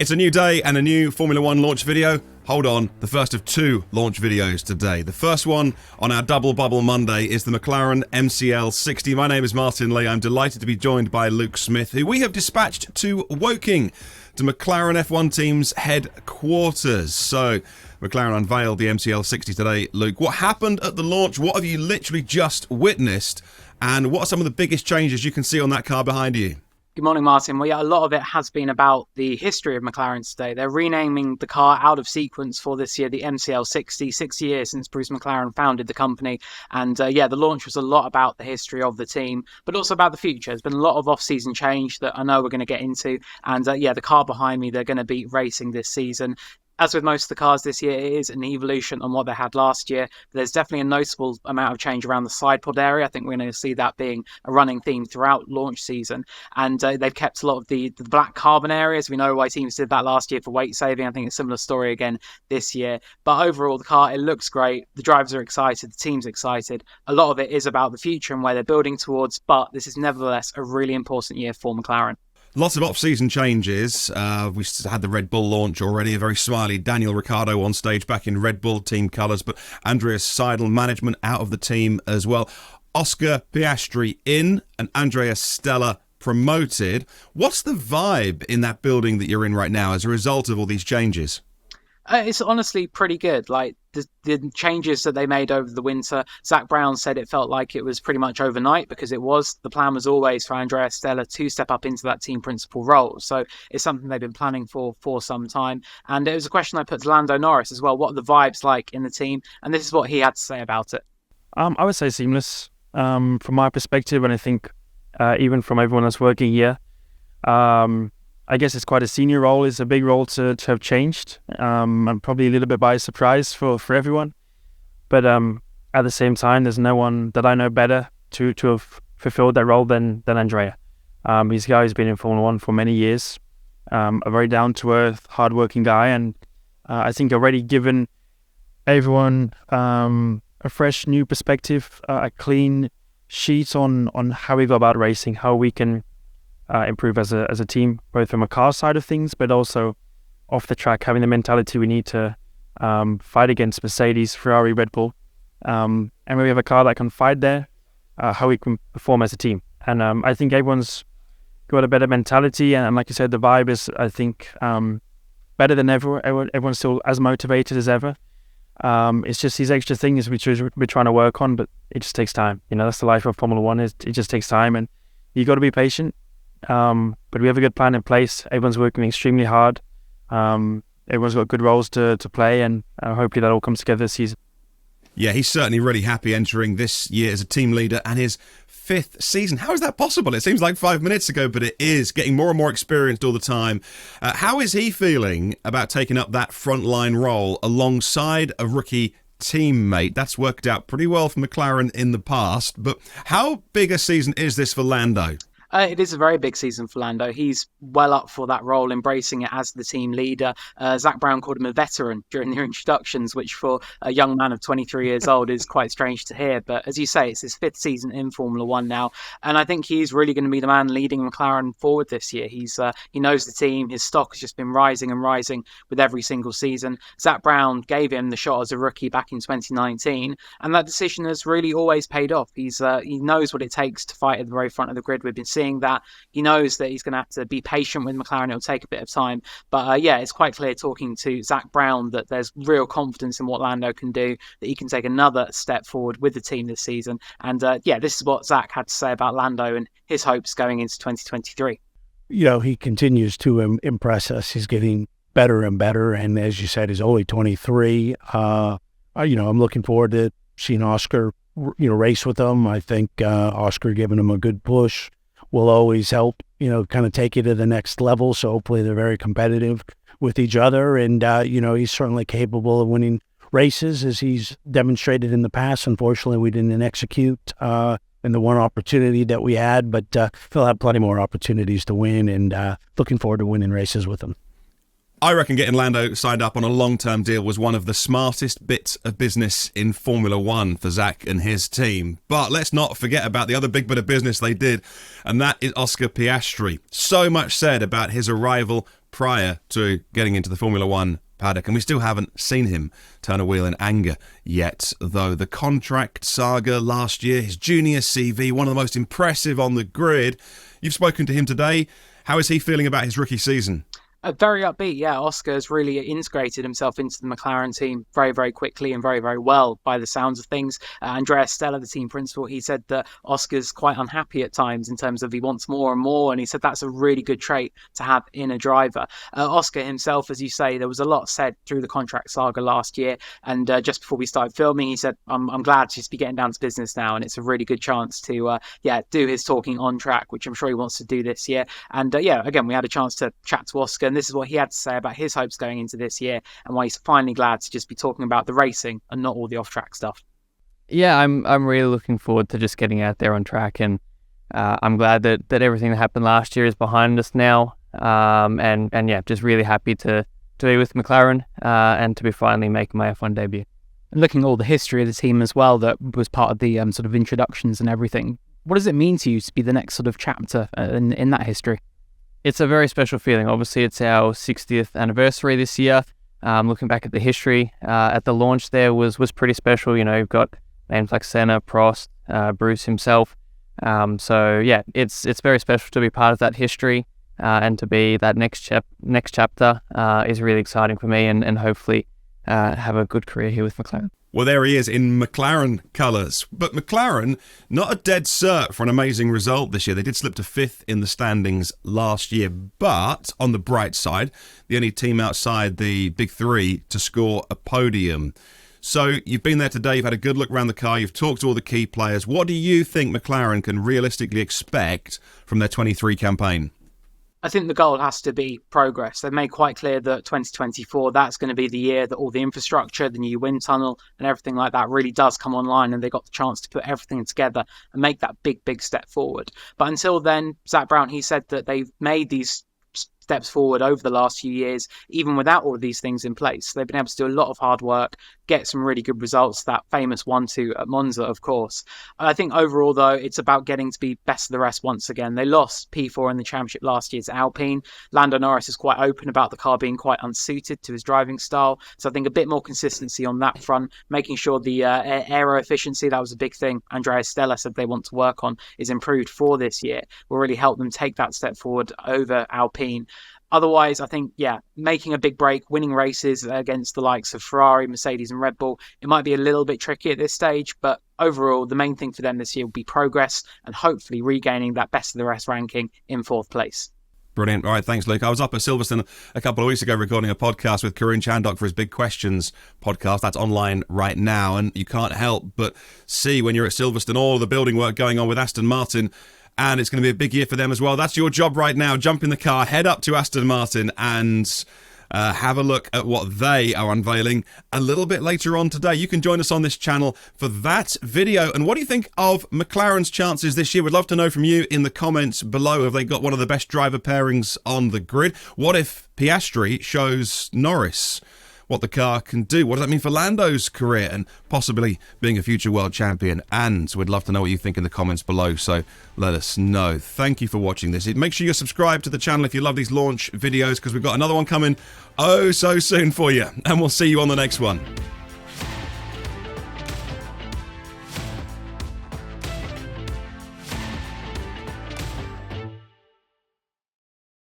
It's a new day and a new Formula One launch video. Hold on, the first of two launch videos today. The first one on our Double Bubble Monday is the McLaren MCL60. My name is Martyn Lee. I'm delighted to be joined by Luke Smith, who we have dispatched to Woking, to McLaren F1 team's headquarters. So, McLaren unveiled the MCL60 today. Luke, what happened at the launch? What have you literally just witnessed? And what are some of the biggest changes you can see on that car behind you? Good morning, Martin. Well, yeah, a lot of it has been about the history of McLaren today. They're renaming the car out of sequence for this year, the MCL60, 6 years since Bruce McLaren founded the company. And the launch was a lot about the history of the team, but also about the future. There's been a lot of off-season change that I know we're going to get into. And the car behind me, they're going to be racing this season. As with most of the cars this year, it is an evolution on what they had last year. There's definitely a noticeable amount of change around the side pod area. I think we're going to see that being a running theme throughout launch season. And they've kept a lot of the black carbon areas. We know why teams did that last year for weight saving. I think it's a similar story again this year. But overall, the car, it looks great. The drivers are excited. The team's excited. A lot of it is about the future and where they're building towards. But this is nevertheless a really important year for McLaren. Lots of off-season changes. We had the Red Bull launch already, a very smiley Daniel Ricciardo on stage back in Red Bull team colours, but Andrea Seidel management out of the team as well. Oscar Piastri in and Andrea Stella promoted. What's the vibe in that building that you're in right now as a result of all these changes? It's honestly pretty good. Like the changes that they made over the winter, Zak Brown said it felt like it was pretty much overnight because the plan was always for Andrea Stella to step up into that team principal role. So it's something they've been planning for some time. And it was a question I put to Lando Norris as well. What are the vibes like in the team? And this is what he had to say about it. I would say seamless from my perspective. And I think even from everyone that's working here, I guess it's quite a senior role. It's a big role to have changed. And probably a little bit by surprise for everyone. But at the same time, there's no one that I know better to have fulfilled that role than Andrea. He's a guy who's been in Formula One for many years. A very down-to-earth, hard-working guy. And I think already given everyone a fresh new perspective, a clean sheet on how we go about racing, how we can improve as a team, both from a car side of things, but also off the track, having the mentality we need to fight against Mercedes, Ferrari, Red Bull. And when we have a car that can fight there, how we can perform as a team. And I think everyone's got a better mentality. And like you said, the vibe is, I think, better than ever. Everyone's still as motivated as ever. It's just these extra things which we're trying to work on, but it just takes time. You know, that's the life of Formula One. It just takes time, and you got to be patient. But we have a good plan in place. Everyone's working extremely hard. Everyone's got good roles to play, and hopefully that all comes together this season. Yeah, he's certainly really happy entering this year as a team leader and his 5th season. How is that possible? It seems like 5 minutes ago, but it is getting more and more experienced all the time. How is he feeling about taking up that frontline role alongside a rookie teammate? That's worked out pretty well for McLaren in the past, but how big a season is this for Lando? It is a very big season for Lando. He's well up for that role, embracing it as the team leader. Zak Brown called him a veteran during their introductions, which for a young man of 23 years old is quite strange to hear. But as you say, it's his 5th season in Formula One now. And I think he's really going to be the man leading McLaren forward this year. He knows the team. His stock has just been rising and rising with every single season. Zak Brown gave him the shot as a rookie back in 2019. And that decision has really always paid off. He knows what it takes to fight at the very front of the grid. We've been seeing that. He knows that he's going to have to be patient with McLaren. It'll take a bit of time, but it's quite clear talking to Zak Brown that there's real confidence in what Lando can do, that he can take another step forward with the team this season. And this is what Zak had to say about Lando and his hopes going into 2023. You know, he continues to impress us. He's getting better and better, and as you said, he's only 23. I'm looking forward to seeing Oscar race with him. I think Oscar giving him a good push will always help, kind of take it to the next level. So hopefully they're very competitive with each other. And, he's certainly capable of winning races as he's demonstrated in the past. Unfortunately, we didn't execute in the one opportunity that we had, but he'll have plenty more opportunities to win, and looking forward to winning races with him. I reckon getting Lando signed up on a long-term deal was one of the smartest bits of business in Formula One for Zak and his team. But let's not forget about the other big bit of business they did, and that is Oscar Piastri. So much said about his arrival prior to getting into the Formula One paddock, and we still haven't seen him turn a wheel in anger yet, though. The contract saga last year, his junior CV, one of the most impressive on the grid. You've spoken to him today. How is he feeling about his rookie season? Very upbeat, yeah. Oscar has really integrated himself into the McLaren team very, very quickly and very, very well by the sounds of things. Andrea Stella, the team principal, he said that Oscar's quite unhappy at times in terms of he wants more and more, and he said that's a really good trait to have in a driver. Oscar himself, as you say, there was a lot said through the contract saga last year, and just before we started filming, he said, I'm glad to just be getting down to business now, and it's a really good chance to do his talking on track, which I'm sure he wants to do this year. And again, we had a chance to chat to Oscar, and this is what he had to say about his hopes going into this year and why he's finally glad to just be talking about the racing and not all the off-track stuff. Yeah, I'm really looking forward to just getting out there on track, and I'm glad that everything that happened last year is behind us now, and yeah, just really happy to be with McLaren and to be finally making my F1 debut. And looking at all the history of the team as well that was part of the sort of introductions and everything, what does it mean to you to be the next sort of chapter in that history? It's a very special feeling. Obviously, it's our 60th anniversary this year. Looking back at the history, at the launch there was pretty special. You know, you've got names like Senna, Prost, Bruce himself. So yeah, it's very special to be part of that history, and to be that next chapter is really exciting for me, and hopefully have a good career here with McLaren. Well, there he is in McLaren colours. But McLaren, not a dead cert for an amazing result this year. They did slip to 5th in the standings last year. But on the bright side, the only team outside the big three to score a podium. So you've been there today, you've had a good look around the car, you've talked to all the key players. What do you think McLaren can realistically expect from their 23 campaign? I think the goal has to be progress. They've made quite clear that 2024, that's going to be the year that all the infrastructure, the new wind tunnel and everything like that really does come online, and they got the chance to put everything together and make that big step forward. But until then, Zak Brown, he said that they've made these steps forward over the last few years, even without all of these things in place. They've been able to do a lot of hard work, get some really good results, that famous 1-2 at Monza, of course. I think overall, though, it's about getting to be best of the rest once again. They lost P4 in the championship last year to Alpine. Lando Norris is quite open about the car being quite unsuited to his driving style. So I think a bit more consistency on that front, making sure the aero efficiency, that was a big thing Andrea Stella said they want to work on, is improved for this year, will really help them take that step forward over Alpine. Otherwise, I think, making a big break, winning races against the likes of Ferrari, Mercedes and Red Bull, it might be a little bit tricky at this stage, but overall, the main thing for them this year will be progress and hopefully regaining that best of the rest ranking in 4th place. Brilliant. All right, thanks, Luke. I was up at Silverstone a couple of weeks ago recording a podcast with Karun Chandok for his Big Questions podcast. That's online right now, and you can't help but see when you're at Silverstone all the building work going on with Aston Martin, and it's going to be a big year for them as well. That's your job right now. Jump in the car, head up to Aston Martin and have a look at what they are unveiling a little bit later on today. You can join us on this channel for that video. And what do you think of McLaren's chances this year? We'd love to know from you in the comments below. Have they got one of the best driver pairings on the grid? What if Piastri shows Norris what the car can do? What does that mean for Lando's career and possibly being a future world champion? And we'd love to know what you think in the comments below, so let us know. Thank you for watching this. Make sure you're subscribed to the channel if you love these launch videos, because we've got another one coming oh so soon for you, and we'll see you on the next one.